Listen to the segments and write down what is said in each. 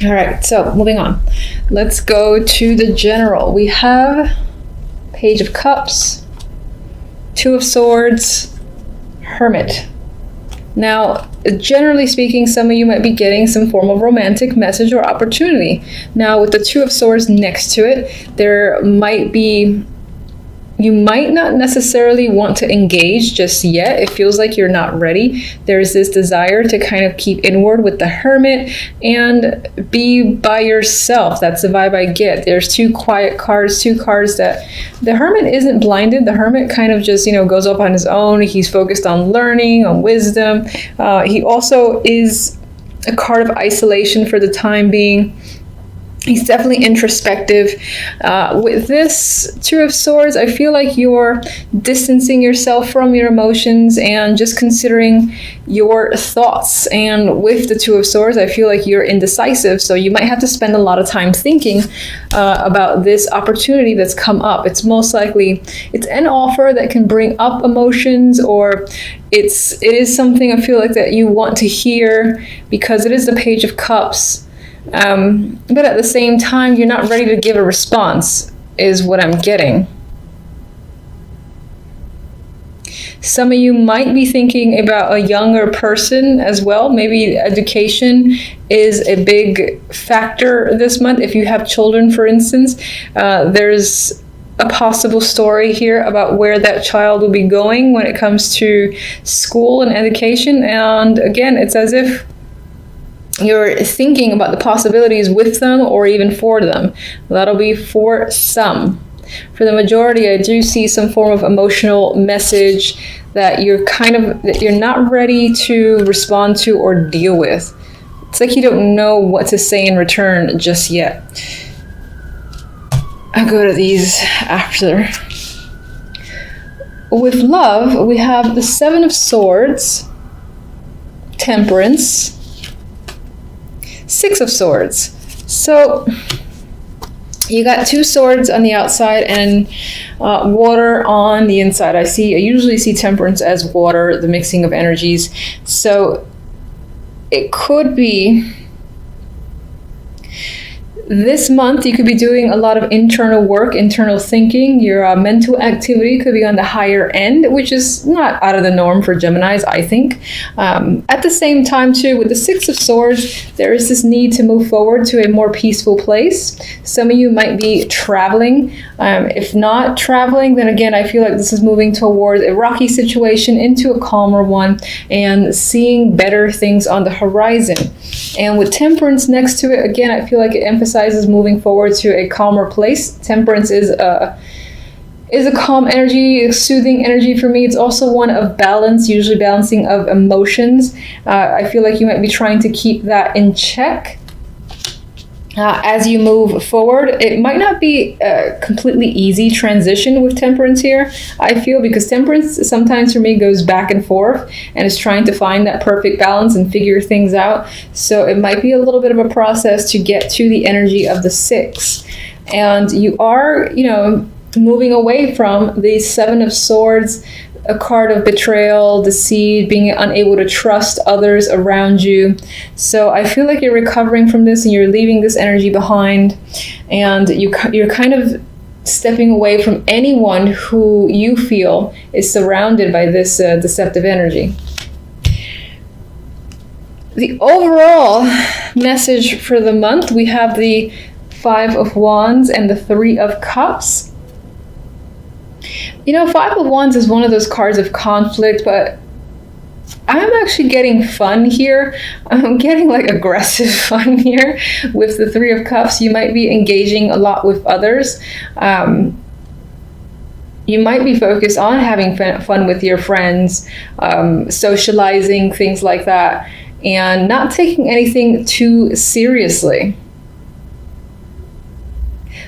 All right, so moving on. Let's go to the general. We have Page of Cups, Two of Swords, Hermit. Now, generally speaking, some of you might be getting some form of romantic message or opportunity. Now, with the Two of Swords next to it, you might not necessarily want to engage just yet. It feels like you're not ready. There's this desire to kind of keep inward with the Hermit and be by yourself. That's the vibe I get. There's two quiet cards, two cards that the Hermit isn't blinded. The Hermit kind of just, goes up on his own. He's focused on learning, on wisdom. He also is a card of isolation for the time being. He's definitely introspective. With this Two of Swords, I feel like you're distancing yourself from your emotions and just considering your thoughts. And with the Two of Swords, I feel like you're indecisive. So you might have to spend a lot of time thinking about this opportunity that's come up. It's most likely, it's an offer that can bring up emotions, or it is something I feel like that you want to hear because it is the Page of Cups. But at the same time, you're not ready to give a response, is what I'm getting. Some of you might be thinking about a younger person as well. Maybe education is a big factor this month. If you have children, for instance, there's a possible story here about where that child will be going when it comes to school and education. And again, it's as if you're thinking about the possibilities with them or even for them. That'll be for some. For the majority, I do see some form of emotional message that you're not ready to respond to or deal with. It's like you don't know what to say in return just yet. I'll go to these after. With love, we have the Seven of Swords, Temperance, Six of Swords. So you got two swords on the outside and water on the inside. I usually see Temperance as water, the mixing of energies. So it could be this month, you could be doing a lot of internal work, internal thinking. Your mental activity could be on the higher end, which is not out of the norm for Geminis, I think. At the same time, too, with the Six of Swords, there is this need to move forward to a more peaceful place. Some of you might be traveling. If not traveling, then again, I feel like this is moving towards a rocky situation into a calmer one and seeing better things on the horizon. And with Temperance next to it, again, I feel like it emphasizes moving forward to a calmer place. Temperance is a calm energy, a soothing energy for me. It's also one of balance, usually balancing of emotions. I feel like you might be trying to keep that in check. As you move forward, it might not be a completely easy transition with Temperance here, I feel, because Temperance sometimes for me goes back and forth and is trying to find that perfect balance and figure things out. So it might be a little bit of a process to get to the energy of the Six. And you are, moving away from the Seven of Swords, a card of betrayal, deceit, being unable to trust others around you. So I feel like you're recovering from this and you're leaving this energy behind, and you're kind of stepping away from anyone who you feel is surrounded by this deceptive energy. The overall message for the month, we have the Five of Wands and the Three of Cups. Five of Wands is one of those cards of conflict, but I'm actually getting fun here. I'm getting aggressive fun here with the Three of Cups. You might be engaging a lot with others. You might be focused on having fun with your friends, socializing, things like that, and not taking anything too seriously.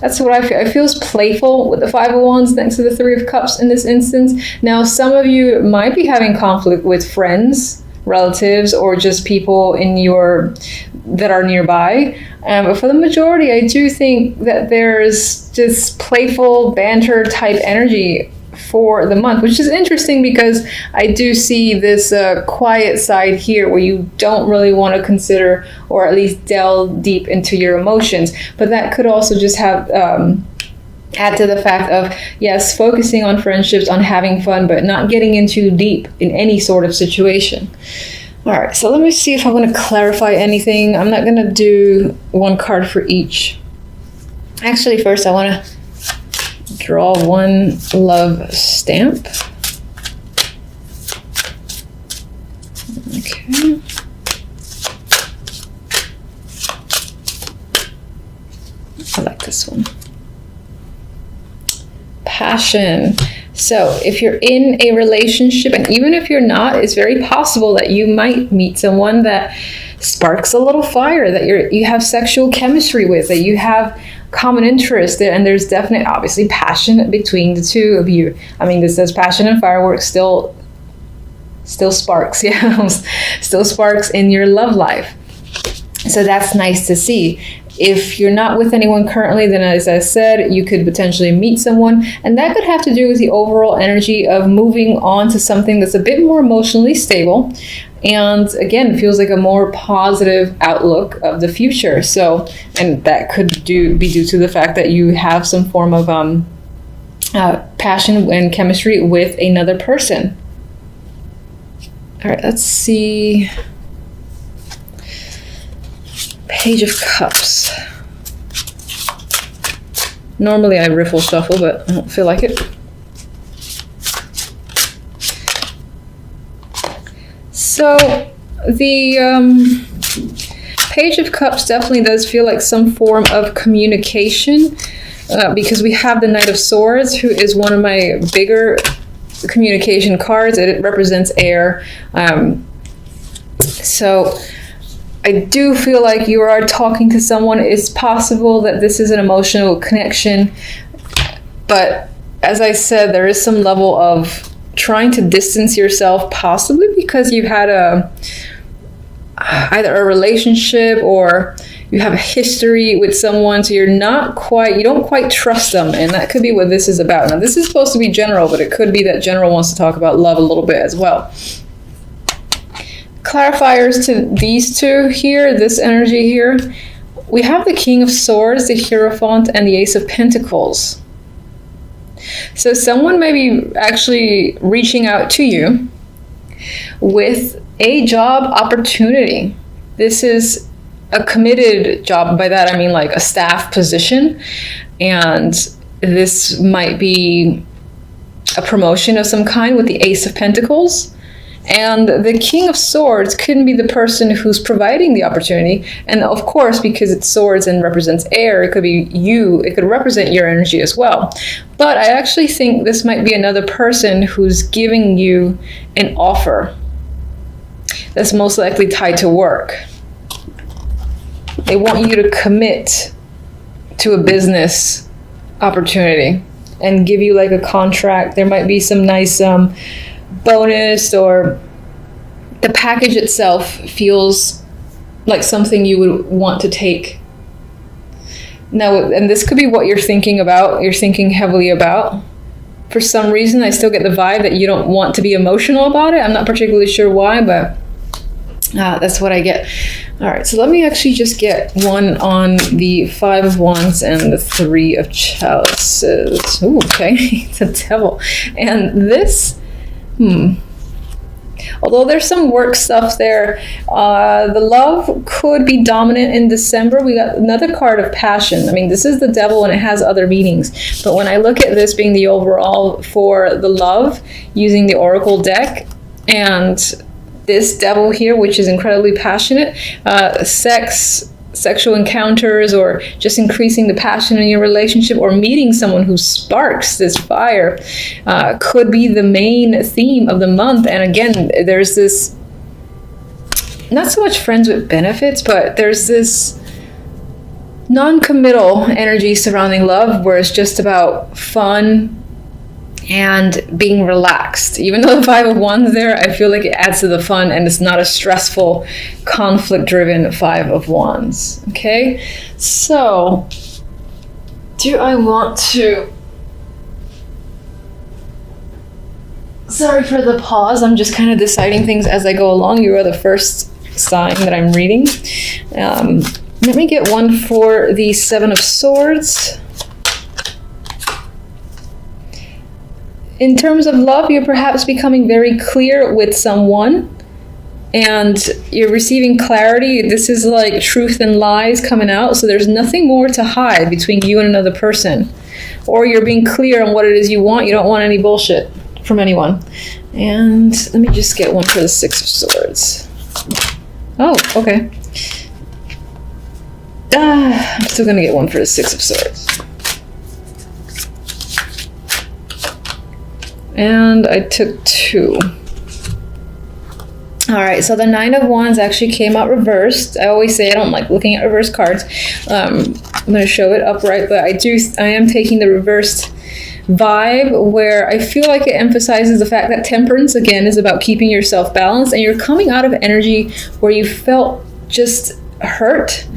That's what I feel. It feels playful with the Five of Wands next to the Three of Cups in this instance. Now, some of you might be having conflict with friends, relatives, or just people that are nearby. But for the majority, I do think that there's just playful banter type energy for the month, which is interesting because I do see this quiet side here where you don't really want to consider or at least delve deep into your emotions. But that could also just have add to the fact of, yes, focusing on friendships, on having fun, but not getting in too deep in any sort of situation. All right, so let me see if I want to clarify anything. I'm not going to do one card for each. Actually, first I want to draw one love stamp. Okay. I like this one. Passion. So if you're in a relationship, and even if you're not, it's very possible that you might meet someone that sparks a little fire, that you have sexual chemistry with, that you have common interest, and there's definite, obviously, passion between the two of you. I mean, this says passion and fireworks still sparks, yeah, still sparks in your love life. So that's nice to see. If you're not with anyone currently, then as I said, you could potentially meet someone, and that could have to do with the overall energy of moving on to something that's a bit more emotionally stable, and again, feels like a more positive outlook of the future. So, and that could be due to the fact that you have some form of passion and chemistry with another person. All right, let's see. Page of Cups. Normally I riffle shuffle, but I don't feel like it. So the Page of Cups definitely does feel like some form of communication, because we have the Knight of Swords, who is one of my bigger communication cards. It represents air. So I do feel like you are talking to someone. It's possible that this is an emotional connection, but as I said, there is some level of trying to distance yourself, possibly because you've had either a relationship or you have a history with someone, so you don't quite trust them, and that could be what this is about. Now, this is supposed to be general, but it could be that general wants to talk about love a little bit as well. Clarifiers to these two here, this energy here, we have the King of Swords, the Hierophant, and the Ace of Pentacles. So someone may be actually reaching out to you with a job opportunity. This is a committed job. By that I mean like a staff position, and this might be a promotion of some kind with the Ace of Pentacles. And the King of Swords couldn't be the person who's providing the opportunity. And of course, because it's swords and represents air, it could be you. It could represent your energy as well. But I actually think this might be another person who's giving you an offer that's most likely tied to work. They want you to commit to a business opportunity and give you like a contract. There might be some nice bonus, or the package itself feels like something you would want to take. Now, and this could be what you're thinking about, you're thinking heavily about. For some reason, I still get the vibe that you don't want to be emotional about it. I'm not particularly sure why, but that's what I get. All right, so let me actually just get one on the Five of Wands and the Three of Chalices. Ooh, okay, it's a devil. And this, although there's some work stuff there, the love could be dominant in December. We got another card of passion. I mean, this is the devil and it has other meanings. But when I look at this being the overall for the love, using the Oracle deck, and this devil here, which is incredibly passionate, sexual encounters, or just increasing the passion in your relationship, or meeting someone who sparks this fire, could be the main theme of the month. And again, there's this, not so much friends with benefits, but there's this non-committal energy surrounding love, where it's just about fun and being relaxed. Even though the Five of Wands there, I feel like it adds to the fun, and it's not a stressful, conflict-driven Five of Wands. Okay, so do I want to Sorry for the pause. I'm just kind of deciding things as I go along. You are the first sign that I'm reading. Let me get one for the Seven of Swords. In terms of love, you're perhaps becoming very clear with someone and you're receiving clarity. This is like truth and lies coming out. So there's nothing more to hide between you and another person. Or you're being clear on what it is you want. You don't want any bullshit from anyone. And let me just get one for the Six of Swords. Oh, okay. I'm still going to get one for the Six of Swords. And I took two. All right, so the Nine of Wands actually came out reversed. I always say I don't like looking at reverse cards. I'm going to show it upright, but I am taking the reversed vibe where I feel like it emphasizes the fact that temperance, again, is about keeping yourself balanced, and you're coming out of energy where you felt just hurt.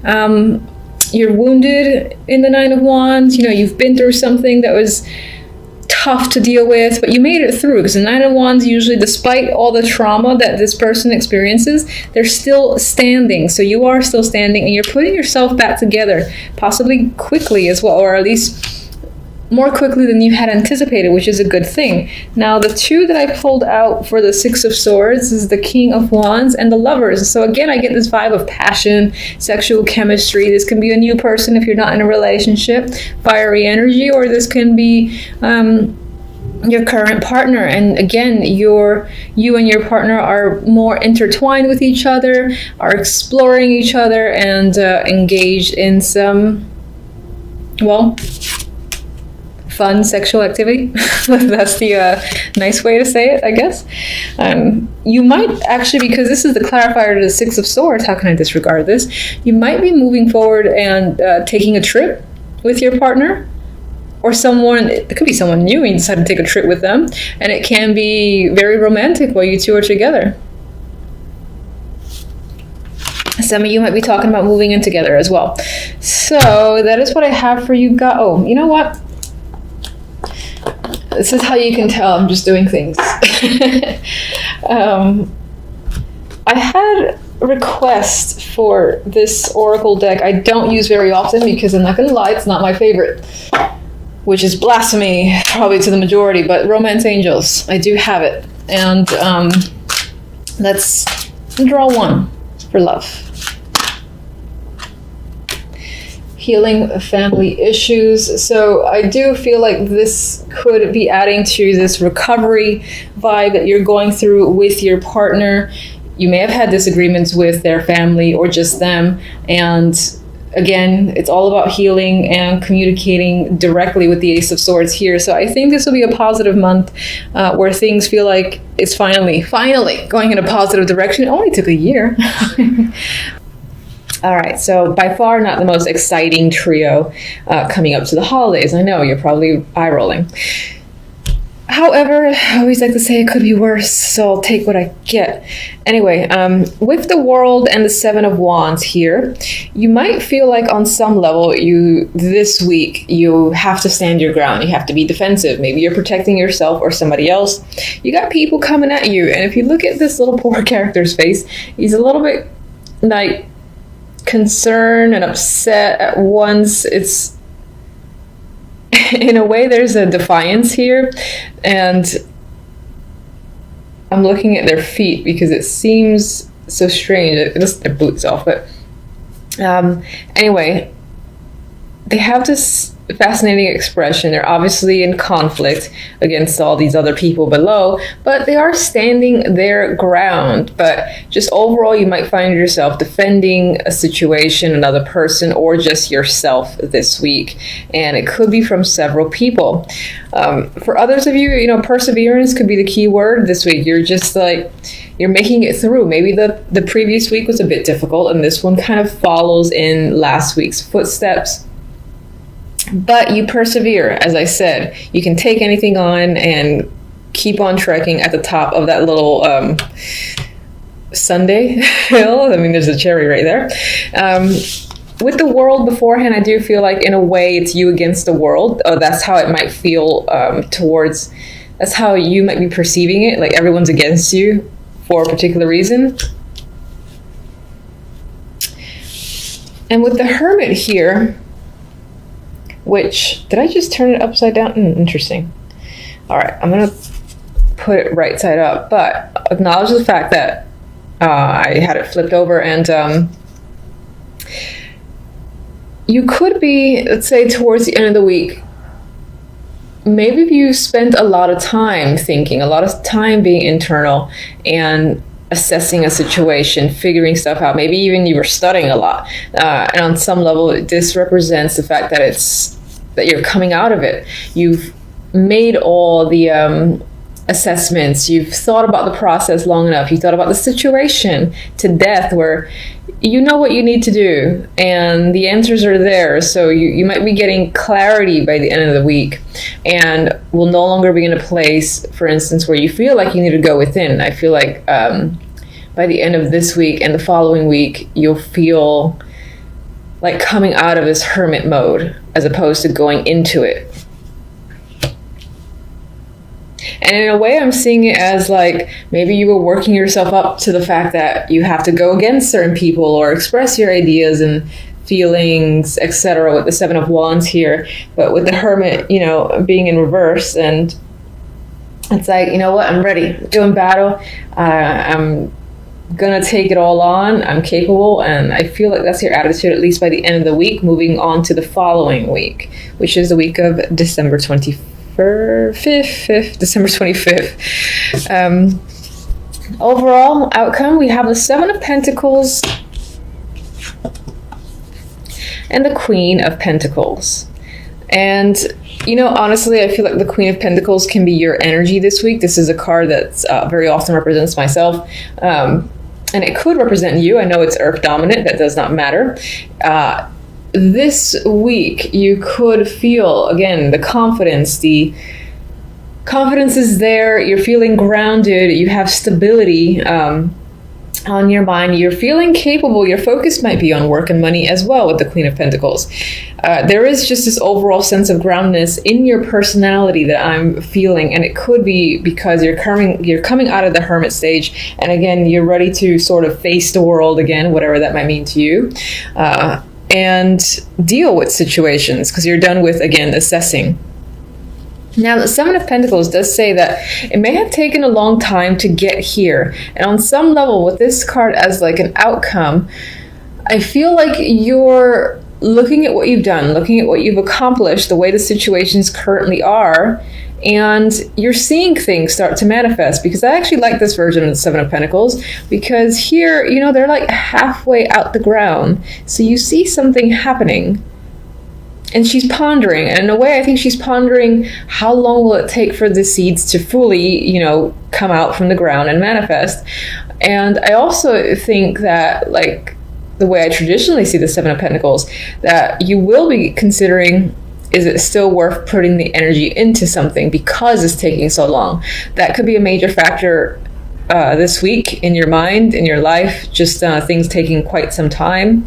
You're wounded in the Nine of Wands. You know, you've been through something that was tough to deal with, but you made it through, because the Nine of Wands usually, despite all the trauma that this person experiences, they're still standing. So you are still standing and you're putting yourself back together, possibly quickly as well, or at least more quickly than you had anticipated, which is a good thing. Now, the two that I pulled out for the Six of Swords is the King of Wands and the Lovers. So again, I get this vibe of passion, sexual chemistry. This can be a new person if you're not in a relationship, fiery energy, or this can be your current partner. And again, you and your partner are more intertwined with each other, are exploring each other, and engaged in some, well, fun sexual activity. That's the nice way to say it, I guess. You might actually, because this is the clarifier to the Six of Swords, how can I disregard this? You might be moving forward and taking a trip with your partner, or someone, it could be someone new and you decide to take a trip with them, and it can be very romantic while you two are together. Some of you might be talking about moving in together as well. So that is what I have for you guys. Oh, you know what? This is how you can tell I'm just doing things. I had a request for this oracle deck I don't use very often, because I'm not going to lie, it's not my favorite, which is blasphemy probably to the majority, but Romance Angels, I do have it. And let's draw one for love. Healing family issues. So I do feel like this could be adding to this recovery vibe that you're going through with your partner. You may have had disagreements with their family or just them. And again, it's all about healing and communicating directly with the Ace of Swords here. So I think this will be a positive month where things feel like it's finally going in a positive direction. It only took a year. All right, so by far not the most exciting trio coming up to the holidays. I know, you're probably eye-rolling. However, I always like to say it could be worse, so I'll take what I get. Anyway, with the World and the Seven of Wands here, you might feel like on some level this week you have to stand your ground. You have to be defensive. Maybe you're protecting yourself or somebody else. You got people coming at you, and if you look at this little poor character's face, he's a little bit like concerned and upset at once. It's, in a way, there's a defiance here, and I'm looking at their feet because it seems so strange. It just their boots off, but anyway, they have this fascinating expression. They're obviously in conflict against all these other people below, but they are standing their ground. But just overall, you might find yourself defending a situation, another person, or just yourself this week. And it could be from several people. For others of you, perseverance could be the key word this week. You're just like, you're making it through. Maybe the previous week was a bit difficult, and this one kind of follows in last week's footsteps. But you persevere, as I said. You can take anything on and keep on trekking at the top of that little Sunday hill. I mean, there's a cherry right there. With the World beforehand, I do feel like, in a way, it's you against the world. Oh, that's how it might feel towards That's how you might be perceiving it, like everyone's against you for a particular reason. And with the Hermit here, which, did I just turn it upside down? Interesting. All right, I'm gonna put it right side up, but acknowledge the fact that I had it flipped over, and you could be, let's say towards the end of the week, maybe if you spent a lot of time thinking, a lot of time being internal and assessing a situation, figuring stuff out, maybe even you were studying a lot, and on some level this represents the fact that you're coming out of it. You've made all the assessments, you've thought about the process long enough, you thought about the situation to death, where you know what you need to do and the answers are there. So you might be getting clarity by the end of the week, and will no longer be in a place, for instance, where you feel like you need to go within. I feel like by the end of this week and the following week, you'll feel like coming out of this hermit mode as opposed to going into it. And in a way, I'm seeing it as like maybe you were working yourself up to the fact that you have to go against certain people or express your ideas and feelings, etc. with the Seven of Wands here. But with the Hermit, you know, being in reverse, and it's like, you know what, I'm ready, doing battle. I'm gonna take it all on. I'm capable, and I feel like that's your attitude, at least by the end of the week, moving on to the following week, which is the week of December 25th. December 25th. Overall outcome, we have the Seven of Pentacles and the Queen of Pentacles. And, you know, honestly, I feel like the Queen of Pentacles can be your energy this week. This is a card that's very often represents myself. And it could represent you. I know it's Earth dominant. That does not matter. This week, you could feel, again, the confidence. The confidence is there. You're feeling grounded. You have stability on your mind. You're feeling capable. Your focus might be on work and money as well with the Queen of Pentacles. There is just this overall sense of groundedness in your personality that I'm feeling, and it could be because you're coming out of the Hermit stage, and again, you're ready to sort of face the world again, whatever that might mean to you. And deal with situations, because you're done with, again, assessing. Now, the Seven of Pentacles does say that it may have taken a long time to get here. And on some level, with this card as like an outcome, I feel like you're looking at what you've done, looking at what you've accomplished, the way the situations currently are, and you're seeing things start to manifest. Because I actually like this version of the Seven of Pentacles, because here, you know, they're like halfway out the ground. So you see something happening, and she's pondering. And in a way, I think she's pondering, how long will it take for the seeds to fully, you know, come out from the ground and manifest? And I also think that, like, the way I traditionally see the Seven of Pentacles, that you will be considering, is it still worth putting the energy into something because it's taking so long? That could be a major factor this week in your mind, in your life, just things taking quite some time.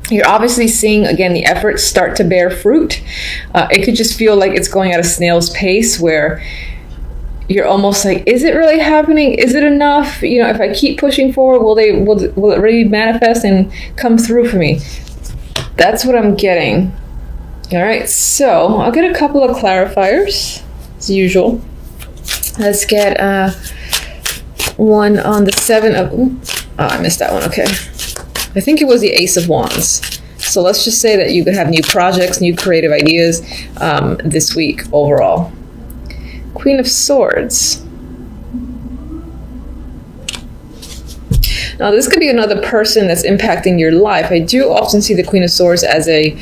You're obviously seeing, again, the efforts start to bear fruit. It could just feel like it's going at a snail's pace, where you're almost like, is it really happening? Is it enough? You know, if I keep pushing forward, will it really manifest and come through for me? That's what I'm getting. All right, so I'll get a couple of clarifiers, as usual. Let's get one on the Seven of... I missed that one, okay. I think it was the Ace of Wands. So let's just say that you could have new projects, new creative ideas this week overall. Queen of Swords. Now, this could be another person that's impacting your life. I do often see the Queen of Swords as a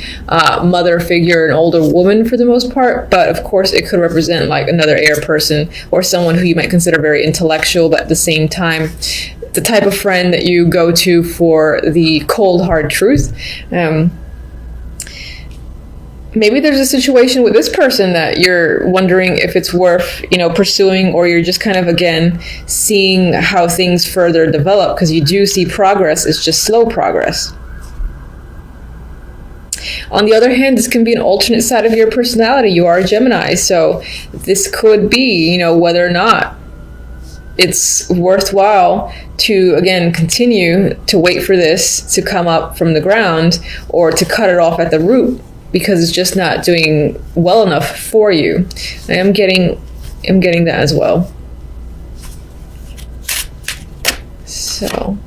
mother figure, an older woman for the most part, but of course it could represent like another air person, or someone who you might consider very intellectual, but at the same time, the type of friend that you go to for the cold, hard truth. Maybe there's a situation with this person that you're wondering if it's worth, you know, pursuing, or you're just kind of, again, seeing how things further develop, because you do see progress. It's just slow progress. On the other hand, this can be an alternate side of your personality. You are a Gemini, so this could be, you know, whether or not it's worthwhile to, again, continue to wait for this to come up from the ground or to cut it off at the root because it's just not doing well enough for you. I'm getting that as well. So,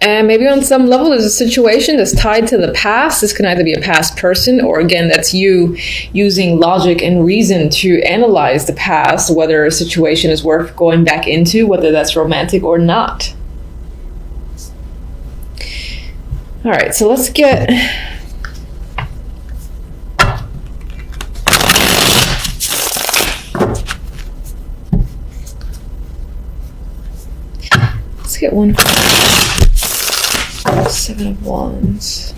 and maybe on some level there's a situation that's tied to the past. This can either be a past person or, again, that's you using logic and reason to analyze the past, whether a situation is worth going back into, whether that's romantic or not. All right, so let's get... Let's get one. 7 of Wands.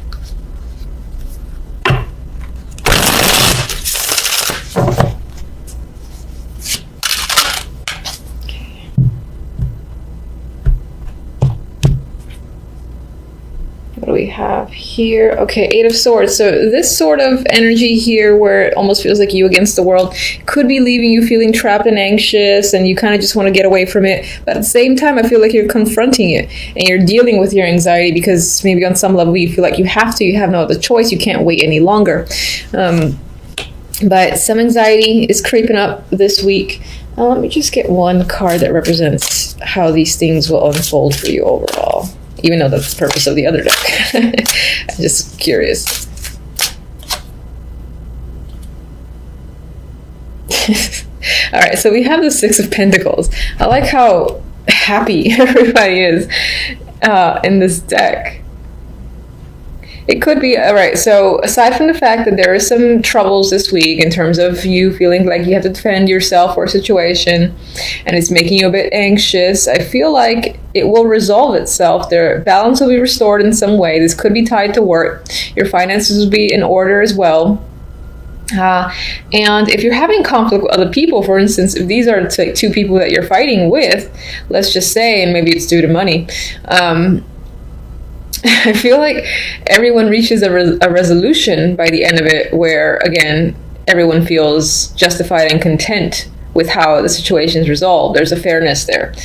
What do we have here? Okay, 8 of Swords. So this sort of energy here where it almost feels like you against the world could be leaving you feeling trapped and anxious, and you kind of just want to get away from it. But at the same time, I feel like you're confronting it and you're dealing with your anxiety because maybe on some level you feel like you have to, you have no other choice, you can't wait any longer. But some anxiety is creeping up this week. Let me just get one card that represents how these things will unfold for you overall. Even though that's the purpose of the other deck. I'm just curious. All right, so we have the 6 of Pentacles. I like how happy everybody is in this deck. It could be, all right, so aside from the fact that there are some troubles this week in terms of you feeling like you have to defend yourself or a situation and it's making you a bit anxious, I feel like it will resolve itself. Their balance will be restored in some way. This could be tied to work. Your finances will be in order as well. And if you're having conflict with other people, for instance, if these are two people that you're fighting with, let's just say, and maybe it's due to money, I feel like everyone reaches a resolution by the end of it where, again, everyone feels justified and content with how the situation is resolved. There's a fairness there.